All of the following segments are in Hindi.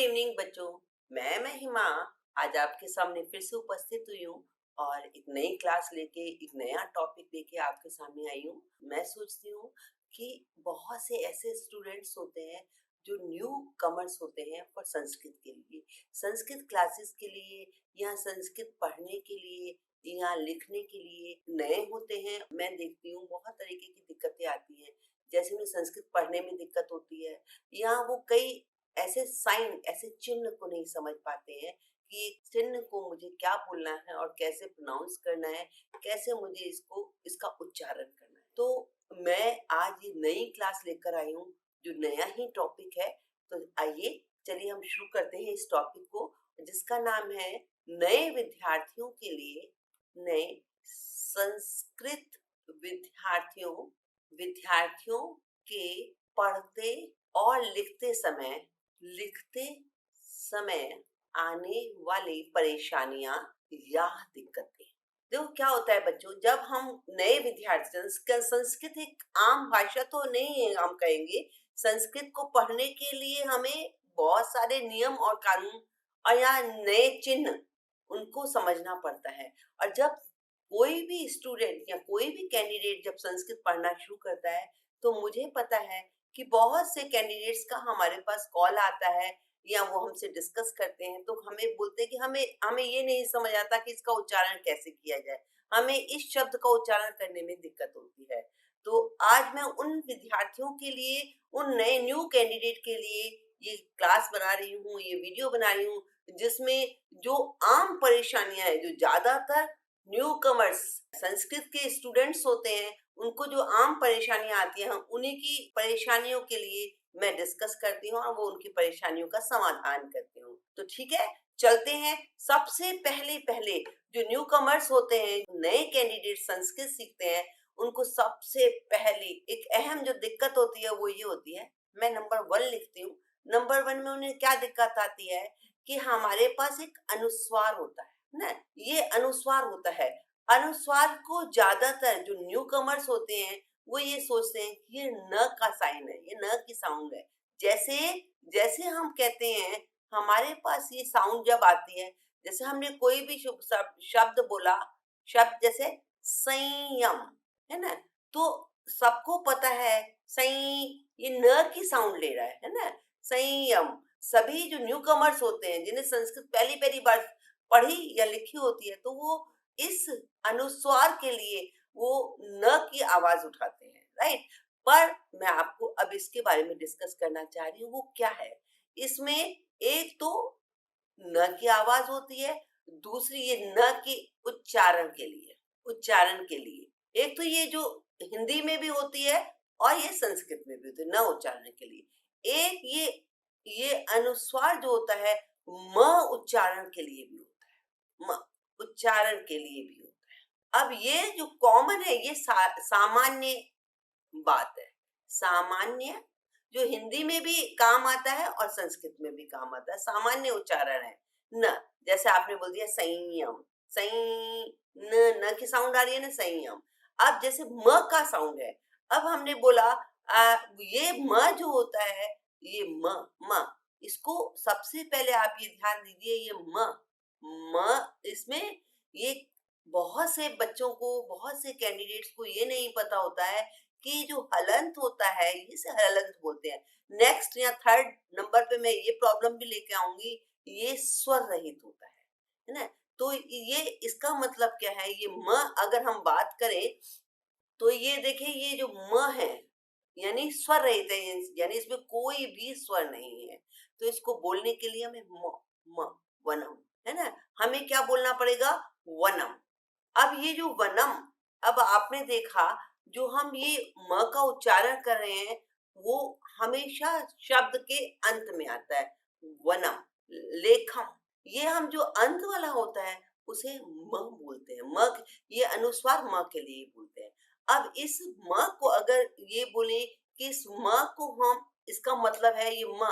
इवनिंग बच्चों। मैं महिमा आज आपके सामने फिर से उपस्थित हुई हूँ और एक नई क्लास लेके एक नया टॉपिक लेके आपके सामने आई हूँ। मैं सोचती हूँ कि बहुत से ऐसे स्टूडेंट्स होते हैं जो न्यू कमर्स होते हैं फॉर संस्कृत के लिए, संस्कृत क्लासेस के लिए या संस्कृत पढ़ने के लिए या लिखने के लिए नए होते हैं। मैं देखती हूँ बहुत तरीके की दिक्कतें आती हैं, जैसे उन्हें संस्कृत पढ़ने में दिक्कत होती है या वो कई ऐसे साइन, ऐसे चिन्ह को नहीं समझ पाते हैं कि चिन्ह को मुझे क्या बोलना है और कैसे प्रोनाउंस करना है, कैसे मुझे इसका उच्चारण करना है। तो मैं आज ये नई क्लास लेकर आई हूँ जो नया ही टॉपिक है। तो आइए चलिए हम शुरू करते हैं इस टॉपिक को, जिसका नाम है नए विद्यार्थियों के लिए, नए संस्कृत विद्यार्थियों विद्यार्थियों के पढ़ते और लिखते समय आने वाली परेशानियां या दिक्कतें। देखो क्या होता है बच्चों, जब हम नए विद्यार्थी, संस्कृत एक आम भाषा तो नहीं है, हम कहेंगे संस्कृत को पढ़ने के लिए हमें बहुत सारे नियम और कानून और यहाँ नए चिन्ह उनको समझना पड़ता है। और जब कोई भी स्टूडेंट या कोई भी कैंडिडेट जब संस्कृत पढ़ना शुरू करता है, तो मुझे पता है कि बहुत से कैंडिडेट्स का हमारे पास कॉल आता है या वो हमसे डिस्कस करते हैं, तो हमें बोलते हैं कि हमें हमें ये नहीं समझ आता कि इसका उच्चारण कैसे किया जाए, हमें इस शब्द का उच्चारण करने में दिक्कत होती है। तो आज मैं उन विद्यार्थियों के लिए, उन नए न्यू कैंडिडेट के लिए ये क्लास बना रही हूँ, ये वीडियो बना रही हूँ, जिसमें जो आम परेशानियां हैं, जो ज्यादातर न्यू कमर्स संस्कृत के स्टूडेंट्स होते हैं, उनको जो आम परेशानियां आती हैं, उन्हीं की परेशानियों के लिए मैं डिस्कस करती हूँ और वो उनकी परेशानियों का समाधान करती हूँ। तो ठीक है, चलते हैं। सबसे पहले पहले जो न्यू कमर्स होते हैं, नए कैंडिडेट संस्कृत सीखते हैं, उनको सबसे पहले एक अहम जो दिक्कत होती है वो ये होती है, मैं नंबर 1 लिखती हूँ। नंबर 1 में उन्हें क्या दिक्कत आती है कि हमारे पास एक अनुस्वार होता है ना, ये अनुस्वार होता है। अनुस्वार को ज्यादातर जो न्यू कमर्स होते हैं वो ये सोचते हैं कि ये न का साइन है, ये न की साउंड है। जैसे जैसे हम कहते हैं, हमारे पास ये साउंड जब आती है, जैसे हमने कोई भी शुभ शब्द बोला, शब्द जैसे संयम, है ना, तो सबको पता है सई ये न की साउंड ले रहा है ना, संयम। सभी जो न्यू कमर्स होते हैं, जिन्हें संस्कृत पहली पहली बार पढ़ी या लिखी होती है, तो वो इस अनुस्वार के लिए वो न की आवाज उठाते हैं, राइट। पर मैं आपको अब इसके बारे में डिस्कस करना चाह रही हूँ, वो क्या है। इसमें एक तो न की आवाज होती है, दूसरी ये न के उच्चारण के लिए एक तो ये जो हिंदी में भी होती है और ये संस्कृत में भी होती है, न उच्चारण के लिए। एक ये अनुस्वार जो होता है, म उच्चारण के लिए भी होता है, म उच्चारण के लिए भी होता है। अब ये जो कॉमन है, ये सामान्य बात है। सामान्य जो हिंदी में भी काम आता है और संस्कृत में भी काम आता है, सामान्य उच्चारण है न। जैसे आपने बोल दिया संयम, सई न की साउंड आ रही है ना, संयम। अब जैसे म का साउंड है, अब हमने बोला ये म जो होता है, ये म इसको सबसे पहले आप ये ध्यान दीजिए, ये म इसमें ये बहुत से बच्चों को, बहुत से कैंडिडेट्स को ये नहीं पता होता है कि जो हलंत होता है, इसे हलंत बोलते हैं। नेक्स्ट या थर्ड नंबर पे मैं ये प्रॉब्लम भी लेके आऊंगी, ये स्वर रहित होता है ना। तो ये इसका मतलब क्या है, ये म अगर हम बात करें, तो ये देखिए, ये जो म है यानी स्वर रहित है, यानी इसमें कोई भी स्वर नहीं है। तो इसको बोलने के लिए हमें म वनम, है ना, हमें क्या बोलना पड़ेगा, वनम। अब ये जो वनम, अब आपने देखा, जो हम ये म का उच्चारण कर रहे हैं, वो हमेशा शब्द के अंत में आता है, वनम, लेखम। ये हम जो अंत वाला होता है उसे म बोलते हैं, म, ये अनुस्वार म के लिए बोलते हैं। अब इस म को अगर ये बोले कि इस म को हम, इसका मतलब है ये म,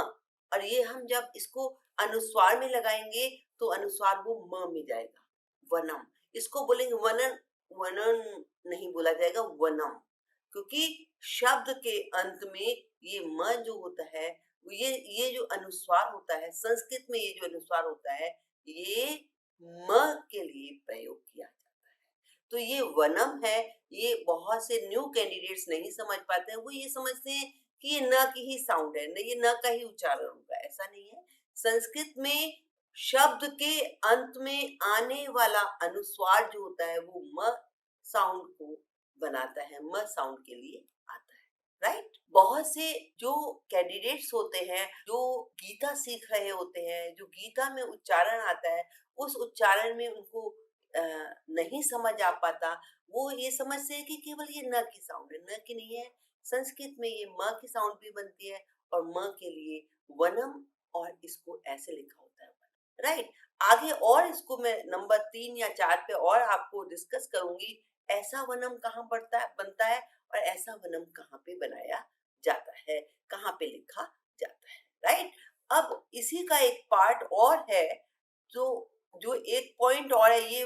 और ये हम जब इसको अनुस्वार में लगाएंगे तो अनुस्वार वो म में जाएगा, वनम। इसको बोलेंगे वनन, वनन नहीं बोला जाएगा, वनम, क्योंकि शब्द के अंत में ये म जो होता है ये जो अनुस्वार होता है, संस्कृत में ये जो अनुस्वार होता है, ये म के लिए प्रयोग किया जाता है। तो ये वनम है, ये बहुत से न्यू कैंडिडेट्स नहीं समझ पाते हैं, वो ये समझते हैं कि ये न की ही साउंड है, न ये न का ही उच्चारण होगा, ऐसा नहीं है। संस्कृत में शब्द के अंत में आने वाला अनुस्वार जो होता है वो म साउंड को बनाता है, म साउंड के लिए आता है, राइट? बहुत से जो कैंडिडेट्स होते हैं, जो गीता सीख रहे होते हैं, जो गीता में उच्चारण आता है, उस उच्चारण में उनको अ, नहीं समझ आ पाता, वो ये समझते हैं कि केवल ये न की साउंड है, न की नहीं है। संस्कृत में ये म की साउंड भी बनती है और म के लिए वनम, और इसको ऐसे लिखा होता है, राइट? आगे और इसको मैं नंबर 3 या 4 पे और आपको डिस्कस करूँगी, ऐसा वनम कहाँ बनता है और ऐसा वनम कहाँ पे बनाया जाता है, कहाँ पे लिखा जाता है, राइट? अब इसी का एक पार्ट और है, जो जो एक पॉइंट और है, ये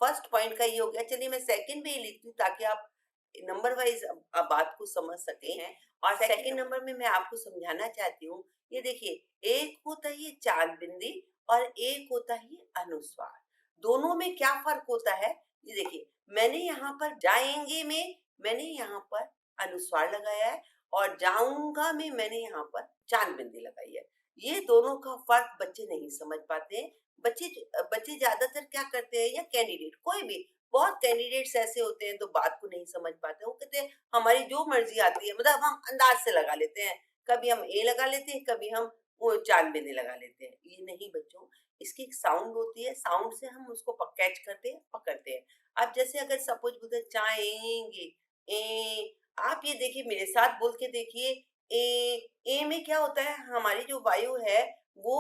फर्स्ट पॉइंट का ये हो गया। चलिए मैं सेकंड में ही लिखती हूँ ताकि आप नंबर वाइज बात को समझ सके हैं। और सेकंड नंबर में मैं आपको समझाना चाहती हूँ, ये देखिए, एक होता है ये चांद बिंदी और एक होता है ये अनुस्वार। दोनों में क्या फर्क होता है, ये देखिए, मैंने यहाँ पर जाएंगे में मैंने यहाँ पर अनुस्वार लगाया है और जाऊंगा में मैंने यहाँ पर चांद बिंदी लगाई है। ये दोनों का फर्क बच्चे नहीं समझ पाते हैं। बच्चे बच्चे ज्यादातर क्या करते हैं, या कैंडिडेट कोई भी, बहुत कैंडिडेट्स ऐसे होते हैं तो बात को नहीं समझ पाते। वो कहते हैं हमारी जो मर्जी आती है, मतलब हम अंदाज से लगा लेते हैं, कभी हम ए लगा लेते हैं, कभी हम वो चांद बिंदी लगा लेते हैं। ये नहीं बच्चों, इसकी एक साउंड होती है, साउंड से हम उसको कैच करते हैं, पकड़ते हैं। अब जैसे अगर सपोज बोलते हैं चाहेंगे, ए, आप ये देखिए, मेरे साथ बोल के देखिए, ए में क्या होता है, हमारी जो वायु है वो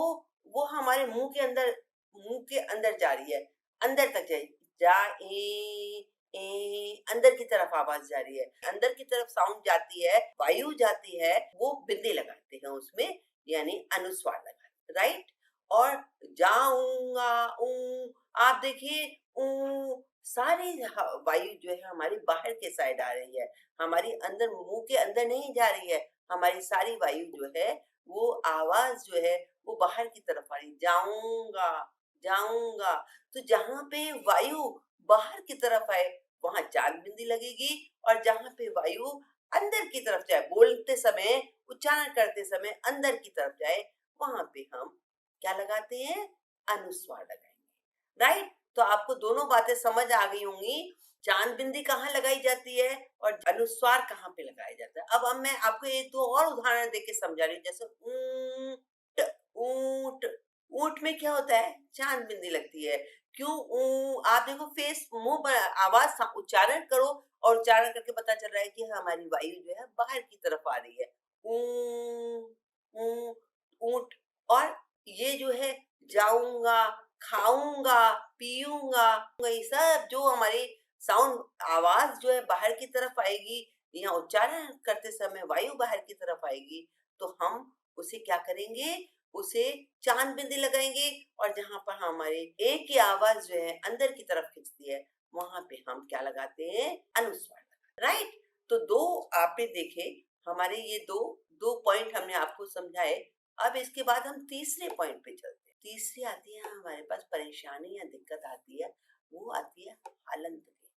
वो हमारे मुंह के अंदर जा रही है, अंदर तक जाएगी, जा अंदर की तरफ आवाज जा रही है, अंदर की तरफ साउंड जाती है, वायु जाती है, वो बिंदी लगाते हैं उसमें, यानी अनुस्वार लगाते, राइट? और जाऊंगा, आप देखिए, सारी वायु जो है हमारी बाहर के साइड आ रही है, हमारी अंदर, मुंह के अंदर नहीं जा रही है। हमारी सारी वायु जो है, वो आवाज जो है वो बाहर की तरफ आ रही, जाऊंगा, जाऊंगा। तो जहाँ पे वायु बाहर की तरफ आए वहां चांद बिंदी लगेगी, और जहाँ पे वायु अंदर की तरफ जाए, बोलते समय, उच्चारण करते समय अंदर की तरफ जाए, वहां पे हम क्या लगाते हैं, अनुस्वार लगाएंगे, राइट? तो आपको दोनों बातें समझ आ गई होंगी, चांद बिंदी कहाँ लगाई जाती है और अनुस्वार कहाँ पे लगाया जाता है। अब मैं आपको एक दो और उदाहरण देके समझा रही हूँ, जैसे ऊंट, ऊंट में क्या होता है, चांद बिंदी लगती है। क्यों? आप देखो, फेस, मुंह पर आवाज उच्चारण करो, और उच्चारण करके पता चल रहा है कि हमारी वायु जो है बाहर की तरफ आ रही है, ऊ, ऊ, ऊंट। और ये जो है, जाऊंगा, खाऊंगा, पीऊंगा, ये सब जो हमारी साउंड, आवाज जो है बाहर की तरफ आएगी, या उच्चारण करते समय वायु बाहर की तरफ आएगी, तो हम उसे क्या करेंगे, उसे चांद बिंदी लगाएंगे, और जहां पर हमारे ए की आवाज जो है अंदर की तरफ खिंचती है, वहां पे हम क्या लगाते हैं, अनुस्वार, राइट? तो दो आपने देखे, हमारे ये दो दो पॉइंट हमने आपको समझाए। अब इसके बाद हम तीसरे पॉइंट पे चलते हैं। तीसरी आती है हमारे पास परेशानी या दिक्कत आती है, वो आती है हलंत की।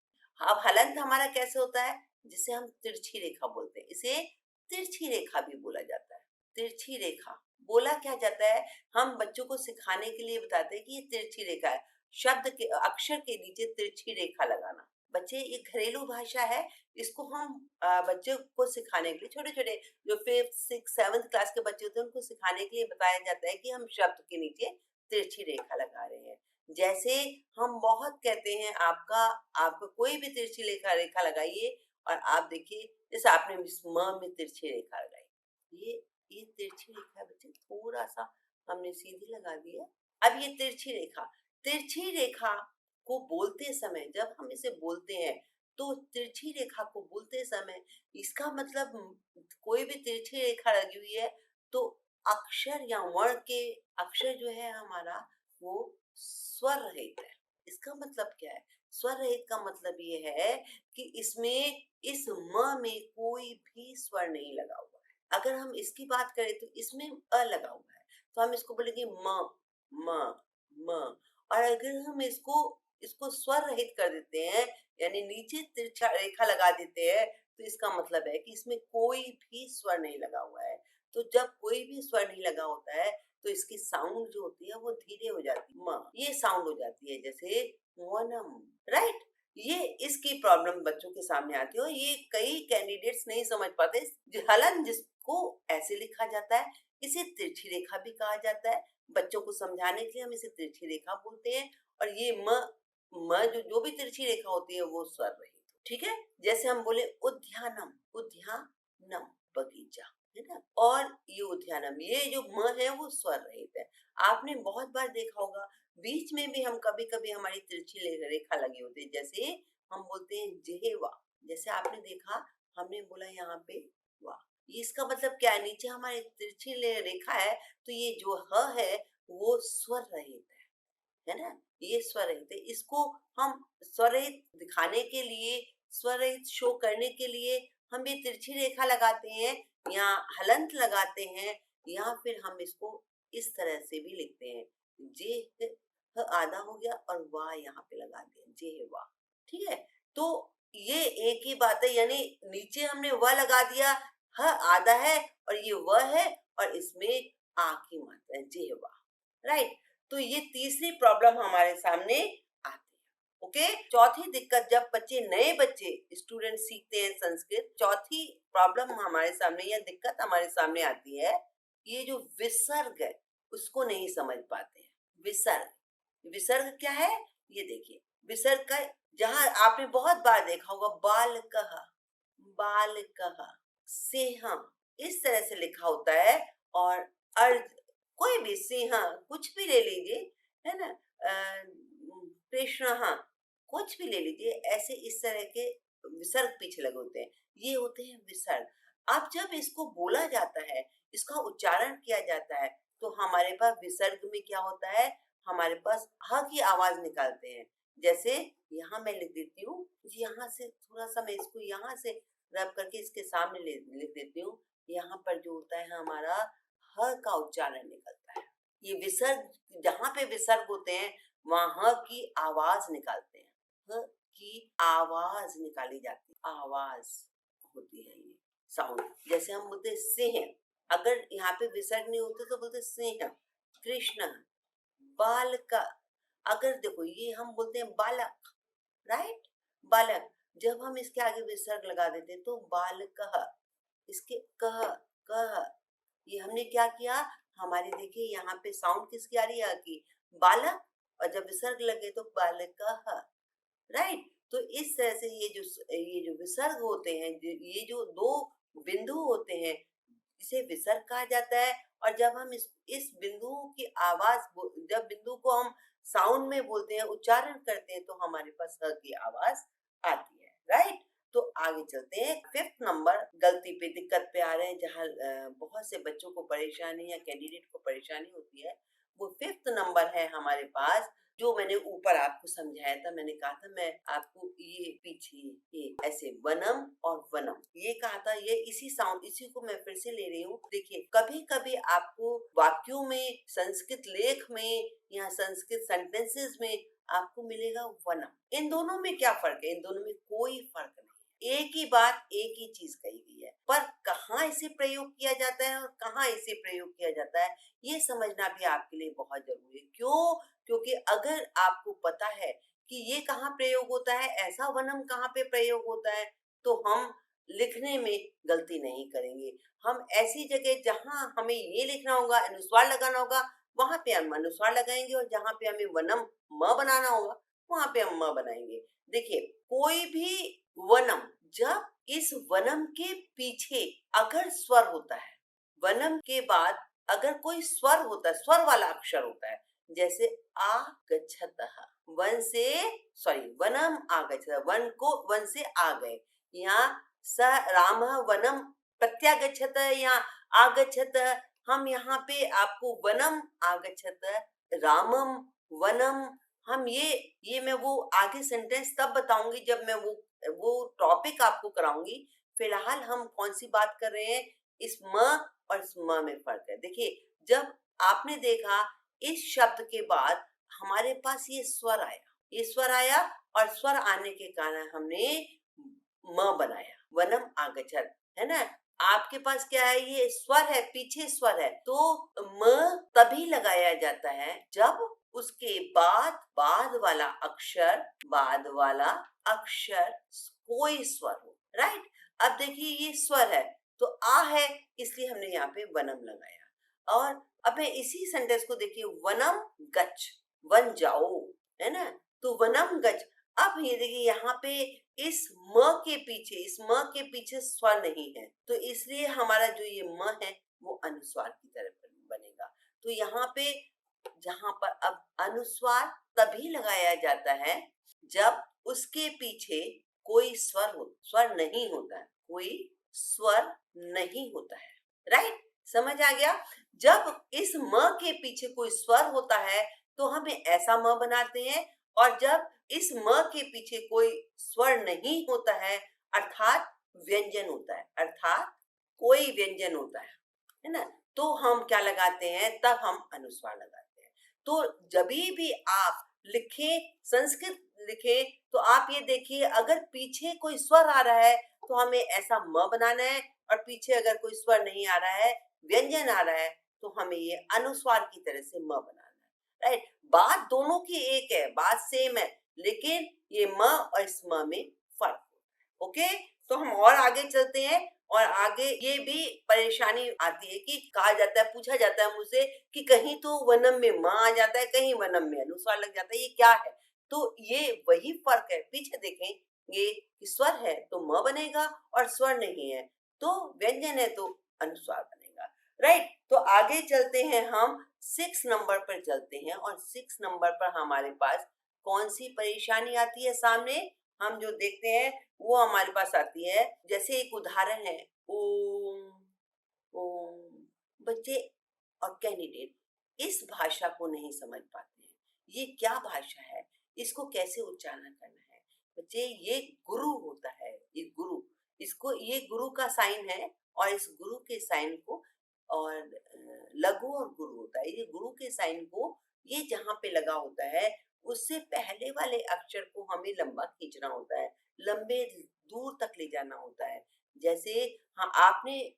अब हलंत हमारा कैसे होता है, जिसे हम तिरछी रेखा बोलते हैं, इसे तिरछी रेखा भी बोला जाता है। तिरछी रेखा बोला क्या जाता है, हम बच्चों को सिखाने के लिए बताते हैं कि ये तिरछी रेखा है, शब्द के अक्षर के नीचे तिरछी रेखा लगाना। बच्चे, ये घरेलू भाषा है, इसको हम बच्चों को सिखाने के लिए, छोटे छोटे जो 5th 6th 7th क्लास के बच्चे होते हैं, उनको सिखाने के लिए बताया जाता है कि हम शब्द के नीचे तिरछी रेखा लगा रहे हैं। जैसे हम बहुत कहते हैं, आपका आपका कोई भी तिरछी रेखा रेखा लगाइए, और आप देखिए, जैसे आपने म में तिरछी रेखा लगाई, ये तिरछी रेखा है बच्चे, थोड़ा सा हमने सीधी लगा दी है। अब ये तिरछी रेखा को बोलते समय, जब हम इसे बोलते हैं, तो तिरछी रेखा को बोलते समय, इसका मतलब, कोई भी तिरछी रेखा लगी हुई है, तो अक्षर या वर्ण के अक्षर जो है हमारा, वो स्वर रहित है। इसका मतलब क्या है, स्वर रहित का मतलब ये है कि इसमें, इस म में कोई भी स्वर नहीं लगा हुआ है, अगर हम इसकी बात करें तो इसमें अ लगा हुआ है, तो हम इसको बोलेंगे म, म। और अगर हम इसको इसको स्वर रहित कर देते हैं, यानी नीचे तिरछा रेखा लगा देते हैं, तो इसका मतलब है कि इसमें कोई भी स्वर नहीं लगा हुआ है। तो जब कोई भी स्वर नहीं लगा होता है, तो इसकी साउंड जो होती है वो धीरे हो जाती है, म ये साउंड हो जाती है, जैसे वनम, राइट। ये इसकी प्रॉब्लम बच्चों के सामने आती है और ये कई कैंडिडेट्स नहीं समझ पाते। हलन जिसको ऐसे लिखा जाता है, इसे तिरछी रेखा भी कहा जाता है। बच्चों को समझाने के लिए हम इसे तिरछी रेखा बोलते हैं। और ये म जो जो भी तिरछी रेखा होती है वो स्वर रहित, ठीक है। जैसे हम बोले उद्यानम, उद्यानम, बगीचा, है ना। और ये उद्यानम, ये जो म है वो स्वर रहित है। आपने बहुत बार देखा होगा, बीच में भी हम कभी कभी हमारी तिरछी रेखा लगी होती है, जैसे हम बोलते हैं जेहेवा। जैसे आपने देखा, हमने बोला यहाँ पे वाह, ये इसका मतलब क्या है, नीचे हमारी तिरछी रेखा है, तो ये जो ह है वो स्वर रहित है ना। ये स्वर रहित है, इसको हम स्वर रहित दिखाने के लिए, स्वर रहित शो करने के लिए हम ये तिरछी रेखा लगाते हैं या हलंत लगाते हैं, या फिर हम इसको इस तरह से भी लिखते हैं, जे आधा हो गया और वाह यहाँ पे लगा दिया, जे वाह, ठीक है। तो ये एक ही बात है, यानी नीचे हमने वह लगा दिया, ह आधा है और ये वह है, और इसमें आ की मात्रा है, जे वाह, राइट। तो ये तीसरी प्रॉब्लम हमारे सामने आती है, ओके। चौथी दिक्कत, जब नए बच्चे स्टूडेंट सीखते हैं संस्कृत, चौथी प्रॉब्लम हमारे सामने या दिक्कत हमारे सामने आती है, ये जो विसर्ग है उसको नहीं समझ पाते हैं। विसर्ग, विसर्ग क्या है, ये देखिए। विसर्ग का, जहां आपने बहुत बार देखा होगा, बालकः, बालकः, सिंहम, इस तरह से लिखा होता है। और अर्ध, कोई भी सिंह, कुछ भी ले लीजिए, है ना, कृष्ण, हाँ, कुछ भी ले लीजिए, ऐसे इस तरह के विसर्ग पीछे लगे होते हैं, ये होते हैं विसर्ग। अब जब इसको बोला जाता है, इसका उच्चारण किया जाता है, तो हमारे पास विसर्ग में क्या होता है, हमारे पास ह की आवाज निकालते हैं। जैसे यहाँ मैं लिख देती हूँ, यहाँ से थोड़ा सा मैं इसको यहाँ से रब करके इसके सामने लिख देती हूँ, यहाँ पर जो होता है हमारा ह का उच्चारण निकलता है। ये विसर्ग, जहाँ पे विसर्ग होते हैं वहाँ ह की आवाज निकालते हैं, ह की आवाज निकाली जाती है, आवाज होती है ये साउंड। जैसे हम बोलते हैं सिंह, अगर यहाँ पे विसर्ग नहीं होते तो बोलते सिंह, कृष्ण, बालका। अगर देखो ये हम बोलते हैं बालक, राइट, बालक। जब हम इसके आगे विसर्ग लगा देते हैं तो बालकः, इसके कह, कह, ये हमने क्या किया, हमारी देखिए यहाँ पे साउंड किसकी आ रही है, की, बालक। और जब विसर्ग लगे तो बालकः, राइट। तो इस तरह से ये जो विसर्ग होते हैं, ये जो दो बिंदु होते हैं, इसे विसर्ग कहा जाता है। और जब हम इस बिंदु की आवाज, जब बिंदु को हम साउंड में बोलते हैं, उच्चारण करते हैं, तो हमारे पास ह की आवाज आती है, राइट। तो आगे चलते हैं, फिफ्थ नंबर गलती पे, दिक्कत पे आ रहे हैं, जहाँ बहुत से बच्चों को परेशानी या कैंडिडेट को परेशानी होती है। वो फिफ्थ नंबर है हमारे पास, जो मैंने ऊपर आपको समझाया था। मैंने कहा था मैं आपको ये पीछे, ये ऐसे वनम और वनम ये कहा था, ये इसी साउंड, इसी को मैं फिर से ले रही हूँ। देखिए, कभी कभी आपको वाक्यों में, संस्कृत लेख में या संस्कृत सेंटेंसेस में आपको मिलेगा वनम। इन दोनों में क्या फर्क है, इन दोनों में कोई फर्क नहीं, एक ही बात, एक ही चीज कही गई है, पर कहाँ इसे प्रयोग किया जाता है और कहाँ इसे प्रयोग किया जाता है, ये समझना भी आपके लिए बहुत जरूरी है। क्यों? क्योंकि अगर आपको पता है कि ये कहाँ प्रयोग होता है, ऐसा वनम कहाँ पे प्रयोग होता है, तो हम लिखने में गलती नहीं करेंगे। हम ऐसी जगह जहाँ हमें ये लिखना होगा, अनुस्वार लगाना होगा, वहां पे हम अनुस्वार लगाएंगे, और जहाँ पे हमें वनम म बनाना होगा, वहां पे हम म बनाएंगे। देखिए, कोई भी वनम, जब इस वनम के पीछे अगर स्वर होता है, वनम के बाद अगर कोई स्वर होता है, स्वर वाला अक्षर होता है, जैसे आ गच्छतः, वन से, सॉरी, वनम आगच्छतः, वन को वन से आ गए, या स रामः वनम प्रत्यागच्छत या आगच्छत, हम यहाँ पे आपको वनम आगच्छत, रामम वनम, हम ये मैं वो आगे सेंटेंस तब बताऊंगी जब मैं वो टॉपिक आपको कराऊंगी। फिलहाल हम कौन सी बात कर रहे हैं, इस म और इस म में फर्क है। देखिए, जब आपने देखा इस शब्द के बाद हमारे पास ये स्वर आया और स्वर आने के कारण हमने म बनाया, वनम आगच्छत्, है ना? आपके पास क्या है, ये स्वर है, पीछे स्वर है, तो म तभी लगाया जाता है जब उसके बाद वाला अक्षर कोई स्वर हो, राइट? अब देखिए ये स्वर है, तो आ है, इसलिए हमने यहाँ पे वनम लगाया। और अब मैं इसी सेंटेंस को देखिए, वनम गच्छ, वन जाओ, है ना? तो वनम गच्छ। अब ये देखिए यहाँ पे इस म के पीछे स्वर नहीं है, तो इसलिए हमारा जो ये म है वो अनुस्वार की तरह बनेगा। तो यहाँ पे जहां पर अब अनुस्वार तभी लगाया जाता है जब उसके पीछे कोई स्वर नहीं होता है, कोई स्वर नहीं होता है, राइट? समझ आ गया? जब इस म के पीछे कोई स्वर होता है तो हम ऐसा म बनाते हैं, और जब इस म के पीछे कोई स्वर नहीं होता है, अर्थात व्यंजन होता है, अर्थात कोई व्यंजन होता है ना? तो हम क्या लगाते हैं, तब हम अनुस्वार लगाते हैं। तो जभी भी आप लिखें, संस्कृत लिखें, तो आप ये देखिए, अगर पीछे कोई स्वर आ रहा है तो हमें ऐसा म बनाना है, और पीछे अगर कोई स्वर नहीं आ रहा है, व्यंजन आ रहा है, तो हमें ये अनुस्वार की तरह से म बनाना है, राइट? बात दोनों की एक है, बात सेम है, लेकिन ये म और इस म में फर्क है। ओके, तो हम और आगे चलते हैं, और आगे ये भी परेशानी आती है कि कहा जाता है, पूछा जाता है मुझसे कि कहीं तो वनम में म आ जाता है, कहीं वनम में अनुस्वार लग जाता है, ये क्या है? तो ये वही फर्क है। पीछे देखें, ये स्वर है तो म बनेगा, और स्वर नहीं है तो व्यंजन है तो अनुस्वार बनेगा, राइट? तो आगे चलते हैं, हम 6 नंबर पर चलते हैं, और 6 नंबर पर हमारे पास कौन सी परेशानी आती है सामने? हम जो देखते हैं वो हमारे पास आती है, जैसे एक उदाहरण है, ओम, ओम। बच्चे और कैंडिडेट इस भाषा को नहीं समझ पाते हैं, ये क्या भाषा है, इसको कैसे उच्चारण करना है? बच्चे, ये गुरु होता है, ये गुरु, इसको, ये गुरु का साइन है, और इस गुरु के साइन को, और लघु और गुरु होता है, ये गुरु के साइन को, ये जहाँ पे लगा होता है उससे पहले वाले अक्षर को हमें लंबा खींचना होता है, लंबे दूर तक ले जाना होता है। जैसे, हाँ, आपने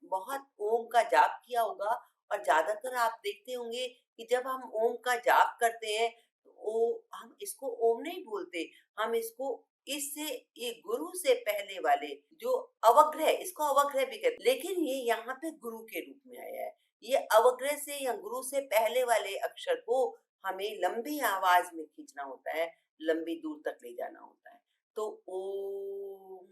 बहुत ओम का जाप किया होगा, और ज्यादातर आप देखते होंगे कि जब हम ओम का जाप करते हैं तो हम इसको ओम नहीं बोलते, हम इसको, इससे, ये गुरु से पहले वाले जो अवग्रह, इसको अवग्रह भी कहते हैं, लेकिन ये यहाँ पे गुरु के रूप में आया है। ये अवग्रह से या गुरु से पहले वाले अक्षर को हमें लंबी आवाज में खींचना होता है, लंबी दूर तक ले जाना होता है। तो ओम,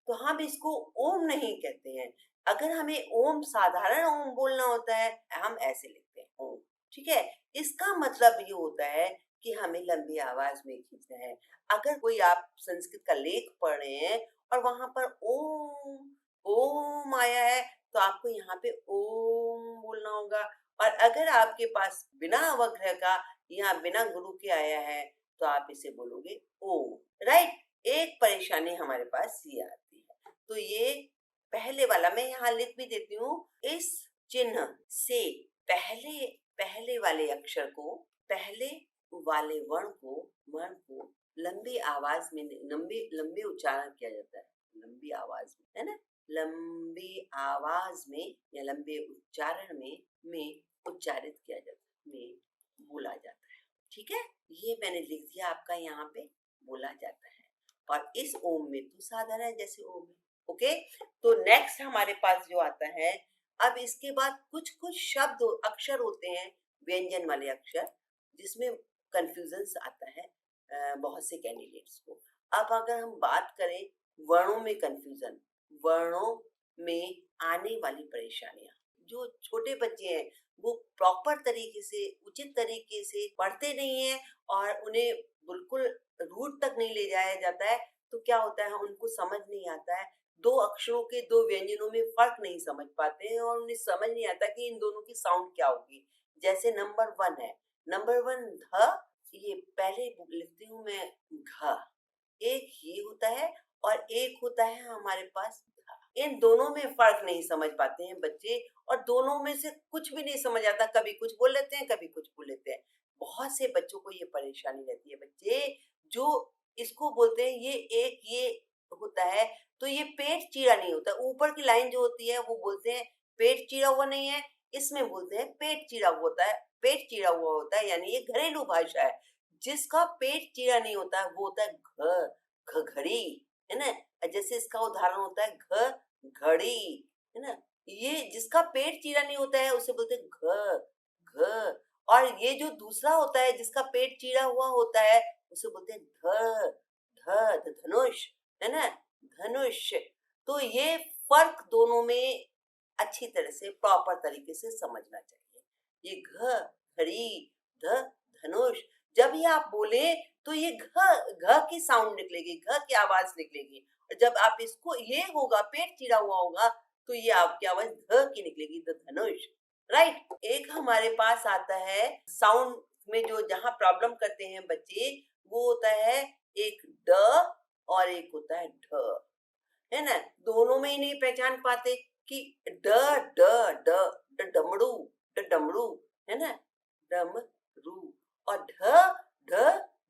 तो हम इसको ओम नहीं कहते हैं। अगर हमें ओम, साधारण ओम बोलना होता है, हम ऐसे लिखते हैं, ओम, ठीक है? इसका मतलब ये होता है कि हमें लंबी आवाज में खींचना है। अगर कोई आप संस्कृत का लेख पढ़ रहे हैं और वहां पर ओम, ओम आया है, तो आपको यहाँ पे ओम बोलना होगा। और अगर आपके पास बिना अवग्रह का या बिना गुरु के आया है, तो आप इसे बोलोगे ओम, राइट? एक परेशानी हमारे पास ये आती है। तो ये पहले वाला मैं यहाँ लिख भी देती हूँ, इस चिन्ह से पहले पहले वाले अक्षर को, पहले वाले वर्ण को लंबी आवाज में, लंबे उच्चारण किया जाता है, लंबी आवाज में, है ना? लंबी आवाज में या लंबे उच्चारण में उच्चारित किया जाता है, में बोला जाता है, ठीक है? ये मैंने लिख दिया आपका, यहाँ पे बोला जाता है, और इस ओम में तो साधारण है जैसे ओम है। ओके, तो नेक्स्ट हमारे पास जो आता है, अब इसके बाद कुछ कुछ शब्द, अक्षर होते हैं, व्यंजन वाले अक्षर, जिसमें कंफ्यूजन आता है बहुत से कैंडिडेट्स को। अब अगर हम बात करें वर्णों में कंफ्यूजन, वर्णों में आने वाली परेशानियां, जो छोटे बच्चे हैं वो प्रॉपर तरीके से, उचित तरीके से पढ़ते नहीं है, और उन्हें बिल्कुल रूट तक नहीं ले जाया जाता है, तो क्या होता है, उनको समझ नहीं आता है, दो अक्षरों के, दो व्यंजनों में फर्क नहीं समझ पाते हैं, और उन्हें समझ नहीं आता कि इन दोनों की साउंड क्या होगी। जैसे नंबर 1 है, नंबर 1 ध, ये पहले लिखती हूँ मैं घ, एक ये होता है और एक होता है हमारे पास ध, इन दोनों में फ़र्क नहीं समझ पाते हैं बच्चे और दोनों में से कुछ भी नहीं समझ आता, कभी कुछ बोल लेते हैं, कभी कुछ बोल लेते हैं। बहुत से बच्चों को ये परेशानी रहती है बच्चे, जो इसको बोलते हैं ये होता है, तो ये पेट चीरा नहीं होता, ऊपर की लाइन जो होती है वो बोलते हैं पेट चीरा हुआ नहीं है, इसमें बोलते हैं पेट चीरा हुआ होता है, पेट चीरा हुआ होता है यानी ये घरेलू भाषा है। जिसका पेट चीरा नहीं होता है वो होता है घड़ी, है ना? जैसे इसका उदाहरण होता है घड़ी, है ना? ये जिसका पेट चीरा नहीं होता है उसे बोलते हैं घ और ये जो दूसरा होता है जिसका पेट चीरा हुआ होता है उसे बोलते हैं धनुष, है ना? धनुष। तो ये फ़र्क दोनों में अच्छी तरह से प्रॉपर तरीके से समझना चाहिए। ये घड़ी, ध धनुष जब ये आप बोले तो ये घ की साउंड निकलेगी, घ की आवाज़ निकलेगी। और जब आप इसको ये होगा पेट चिड़ा हुआ होगा तो ये आपकी आवाज़ ध की निकलेगी, द धनुष, राइट? एक हमारे पास आता है साउंड में जो जहाँ प्रॉब्लम करते हैं बच्चे, वो होता है एक ड और एक होता है ढ। है ना? दोनों में ही नहीं पहचान पाते कि ड ड ड डमरू, डमरू, है ना? डमरू और ढ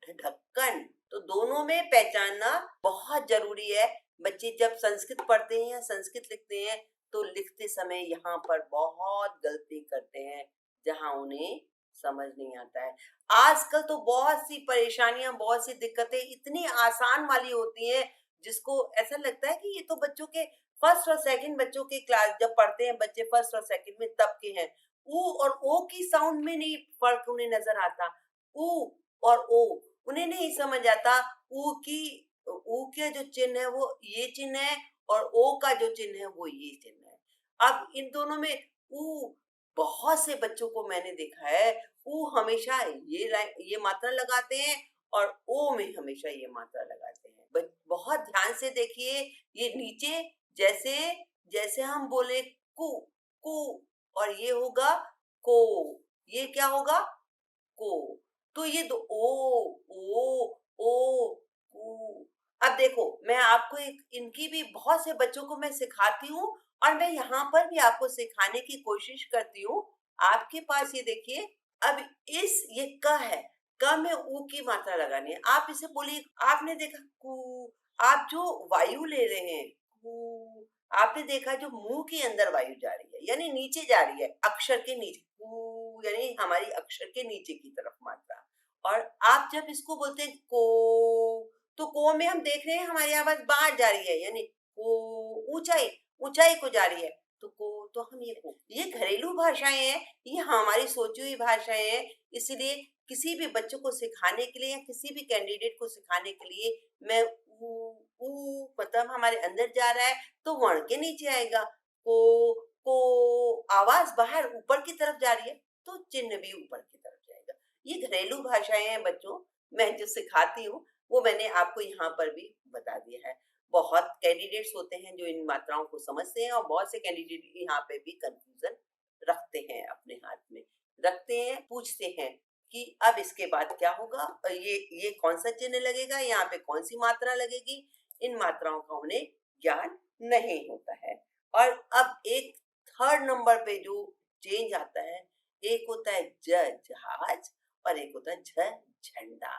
ढक्कन। तो दोनों में पहचानना बहुत जरूरी है। बच्चे जब संस्कृत पढ़ते हैं या संस्कृत लिखते हैं तो लिखते समय यहाँ पर बहुत गलती करते हैं जहाँ उन्हें समझ नहीं आता है। आजकल तो बहुत सी परेशानियां, बहुत सी दिक्कतें इतनी आसान वाली होती हैं जिसको ऐसा लगता है कि ये तो बच्चों के फर्स्ट और सेकंड बच्चों के क्लास जब पढ़ते हैं बच्चे फर्स्ट और सेकंड में तब के हैं। ऊ और ओ की साउंड में नहीं फर्क उन्हें नजर आता। ऊ और ओ उन्हें नहीं समझ आता। ऊ के जो चिन्ह है वो ये चिन्ह है और ओ का जो चिन्ह है वो ये चिन्ह है। अब इन दोनों में ऊ बहुत से बच्चों को मैंने देखा है, ऊ हमेशा ये मात्रा लगाते हैं और ओ में हमेशा ये मात्रा लगाते हैं। बहुत ध्यान से देखिए, ये नीचे जैसे जैसे हम बोले कु कु और ये होगा को, ये क्या होगा को। तो ये दो ओ उ। अब देखो मैं आपको एक इनकी भी बहुत से बच्चों को मैं सिखाती हूँ और मैं यहाँ पर भी आपको सिखाने की कोशिश करती हूँ। आपके पास ये देखिए, अब इस ये क है, क में ऊ की मात्रा लगानी है। आप इसे बोलिए, आपने देखा कू, आप जो वायु ले रहे हैं कू, आपने देखा जो मुंह के अंदर वायु जा रही है यानी नीचे जा रही है, अक्षर के नीचे कू यानी हमारी अक्षर के नीचे की तरफ मात्रा। और आप जब इसको बोलते हैं को, तो को में हम देख रहे हैं हमारी आवाज बाहर जा रही है यानी को, ऊंचाई ऊंचाई को जा रही है तो को, तो हम ये घरेलू भाषाएं हैं, ये हमारी सोची हुई भाषाएं हैं। इसलिए किसी भी बच्चों को सिखाने के लिए या किसी भी कैंडिडेट को सिखाने के लिए मैं ऊ मतलब हमारे अंदर जा रहा है तो वर्ण के नीचे आएगा। को आवाज बाहर ऊपर की तरफ जा रही है तो चिन्ह भी ऊपर की तरफ जाएगा। ये घरेलू भाषाएं हैं बच्चों, मैं जो सिखाती हूँ वो मैंने आपको यहाँ पर भी बता दिया है। बहुत कैंडिडेट्स होते हैं जो इन मात्राओं को समझते हैं और बहुत से कैंडिडेट यहाँ पे भी कंफ्यूजन रखते हैं, अपने हाथ में रखते हैं, पूछते हैं कि अब इसके बाद क्या होगा और ये कौन सा चिन्ह लगेगा, यहाँ पे कौन सी मात्रा लगेगी। इन मात्राओं का उन्हें ज्ञान नहीं होता है। और अब एक थर्ड नंबर पे जो चेंज आता है, एक होता है जहाज और एक होता है झंडा।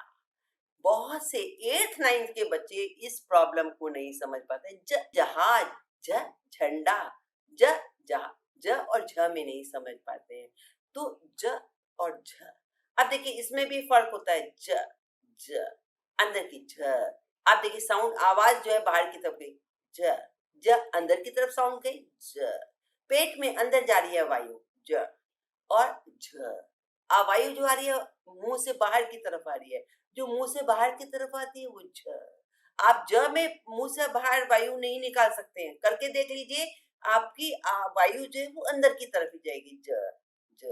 बहुत से 8th 9th के बच्चे इस प्रॉब्लम को नहीं समझ पाते। जहाज, झंडा, ज जहा ज और झ में नहीं समझ पाते हैं। तो ज और झ, अब देखिए इसमें भी फर्क होता है। ज अंदर की झ, आप देखिए साउंड आवाज जो है बाहर की तरफ गई, ज अंदर की तरफ साउंड गई, ज पेट में अंदर जा रही है वायु, ज और झ। वायु जो आ रही है मुंह से बाहर की तरफ आ रही है, जो मुंह से बाहर की तरफ आती है वो झ। आप ज में मुंह से बाहर वायु नहीं निकाल सकते हैं, करके देख लीजिए। आपकी वायु जो है वो अंदर की तरफ ही जाएगी। ज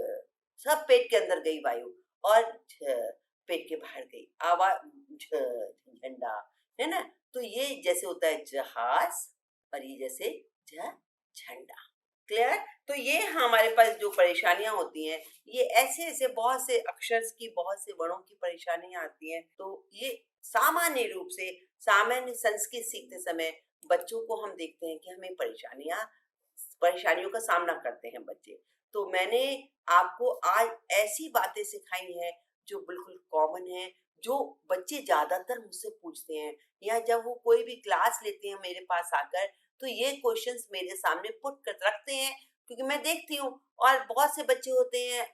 सब पेट के अंदर गई वायु और झ पेट के बाहर गई आवाज। झ झंडा, है ना? तो ये जैसे होता है जहाज और ये जैसे झंडा। क्लियर? तो ये हमारे पास जो परेशानियां होती हैं, ये ऐसे-ऐसे बहुत से अक्षर की, बहुत से वर्णों की परेशानियां आती हैं। तो ये सामान्य रूप से सामान्य संस्कृत सीखते समय बच्चों को हम देखते हैं कि हमें परेशानियों का सामना करते हैं बच्चे। तो मैंने आपको आज ऐसी बातें सिखाई हैं जो बिल्कुल कॉमन है, जो बच्चे ज़्यादातर मुझसे पूछते हैं, या जब वो कोई भी क्लास लेते हैं मेरे पास आकर, तो ये क्वेश्चंस मेरे सामने पुट कर रखते हैं, क्योंकि मैं देखती हूँ और बहुत से बच्चे होते हैं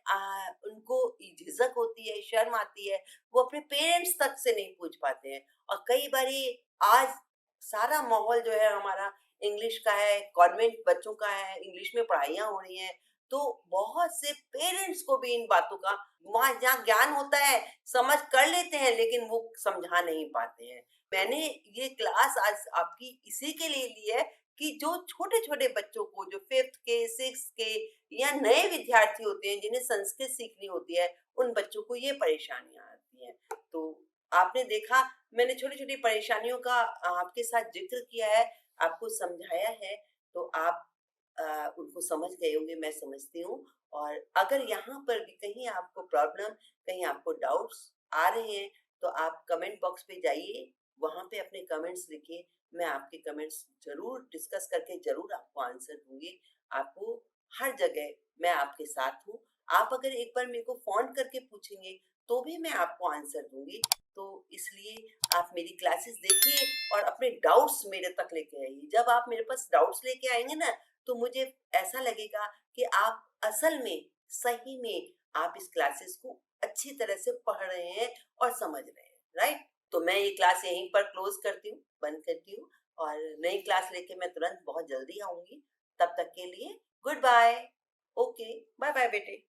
उनको झिझक होती है, शर्म आती है, वो अपने पेरेंट्स तक से नहीं पूछ पाते हैं। और कई बारी आज सारा माहौल जो है हमारा इंग्लिश का है, कॉन्वेंट बच्चों का है, इंग्लिश में पढ़ाइयाँ हो रही हैं, तो बहुत से पेरेंट्स को भी इन बातों का वहाँ जहाँ ज्ञान होता है, समझ कर लेते हैं, लेकिन वो समझा नहीं पाते हैं। मैंने ये क्लास आज आपकी इसी के लिए ली है कि जो छोटे-छोटे बच्चों को, जो 5th के, 6th के या नए विद्यार्थी होते हैं, जिन्हें संस्कृत सीखनी होती है, उन बच्चों को ये परेशानियाँ आती हैं। तो आपने देखा, मैंने छोटी-छोटी परेशानियों का आपके साथ ज़िक्र किया है, आपको समझाया है, तो आप उनको समझ गए होंगे, मैं समझती हूँ। और अगर यहाँ पर भी कहीं आपको प्रॉब्लम, कहीं आपको डाउट्स आ रहे हैं, तो आप कमेंट बॉक्स पे जाइए, वहाँ पे अपने कमेंट्स लिखिए। मैं आपके कमेंट्स ज़रूर डिस्कस करके ज़रूर आपको आंसर दूँगी। आपको हर जगह मैं आपके साथ हूँ। आप अगर एक बार मेरे को फ़ोन करके पूछेंगे, तो भी मैं आपको आंसर दूँगी। तो इसलिए आप मेरी क्लासेस देखिए और अपने डाउट्स मेरे तक लेके आइए। जब आप मेरे पास डाउट्स लेके आएँगे ना, तो मुझे ऐसा लगेगा कि आप असल में, सही में आप इस क्लासेस को अच्छी तरह से पढ़ रहे हैं और समझ रहे हैं, राइट? तो मैं ये क्लास यहीं पर क्लोज़ करती हूँ, बंद करती हूँ, और नई क्लास लेके मैं तुरंत बहुत जल्दी आऊँगी। तब तक के लिए good bye. Okay, bye bye बेटे।